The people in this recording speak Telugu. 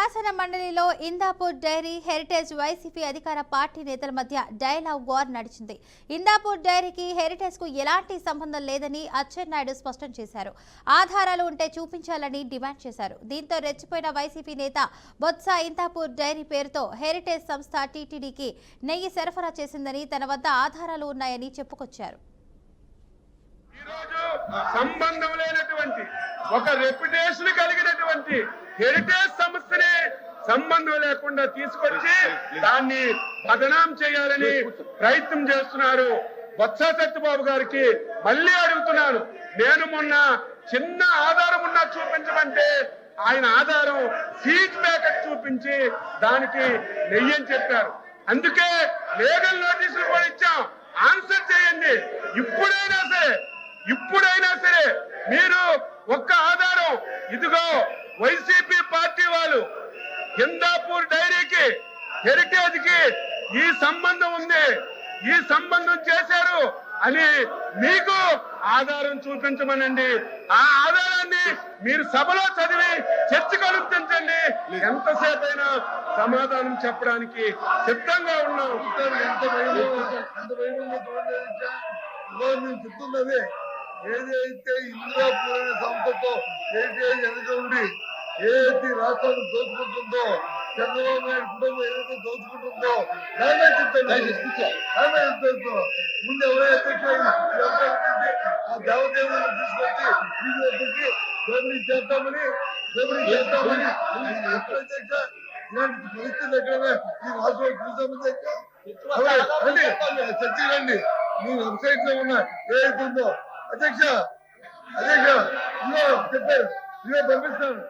శాసన మండలిలో ఇందాపూర్ డైరీ హెరిటేజ్ వైసీపీ అధికార పార్టీ నేతల మధ్య డైలాగ్ వార్ నడిచింది. ఇందాపూర్ డైరీకి హెరిటేజ్ కు ఎలాంటి సంబంధం లేదని అచ్చెన్నాయుడు స్పష్టం చేశారు. ఆధారాలు ఉంటే చూపించాలని డిమాండ్ చేశారు. దీంతో రెచ్చిపోయిన వైసీపీ నేత బొత్స ఇందాపూర్ డైరీ పేరుతో హెరిటేజ్ సంస్థ టీటీడీకి నెయ్యి సరఫరా చేసిందని, తన వద్ద ఆధారాలు ఉన్నాయని చెప్పుకొచ్చారు. సంబంధం లేనటువంటి ఒక రెప్యుటేషన్ కలిగినటువంటి హెరిటేజ్ సంస్థని సంబంధం లేకుండా తీసుకొచ్చి దాన్ని బదనాం చేయాలని ప్రయత్నం చేస్తున్నారు. బొత్స సత్యబాబు గారికి మళ్ళీ అడుగుతున్నాను, నేను మొన్న చిన్న ఆధారం ఉన్నా చూపించమంటే ఆయన ఆధారం సీట్ ప్యాకెట్ చూపించి దానికి నెయ్యి అని చెప్పారు. అందుకే లీగల్ నోటీసులు కూడా ఇచ్చాం. ఆన్సర్ చేయండి. ఇప్పుడైనా సరే మీరు ఒక్క ఆధారం, ఇదిగో వైసీపీ పార్టీ వాళ్ళు ఇందాపూర్ డైరీకి హెరిటేజ్ కి ఈ సంబంధం ఉంది, ఈ సంబంధం చేశారు అని మీకు ఆధారం చూపించమనండి. ఆ ఆధారాన్ని మీరు సభలో చదివి చర్చకు అనుమతించండి. ఎంతసేపు అయినా సమాధానం చెప్పడానికి సిద్ధంగా ఉన్నాం. చెప్తున్నది ఏదైతే ఇందిరాపూర్ అనే సంస్థతో వెనక ఉండి ఏదైతే రాష్ట్రాన్ని దోచుకుంటుందో, చంద్రబాబు నాయుడు కుటుంబం ఏదైతే దోచుకుంటుందో దానే చెప్తాను. ముందు ఎవరైతే ఆ దేవదేవులను తీసుకొచ్చి బీజేపీకి దోపిడీ చేస్తామని ఎప్పుడైతే ఇలాంటి పరిస్థితులు ఎక్కడైనా ఈ రాష్ట్రంలో చూసామని చర్చ రండి. మీ వెబ్సైట్ లో ఉన్న ఏదైతే ఉందో అధ్యక్ష ఇదిగో చెప్పారు, ఇదిగో పంపిస్తాను.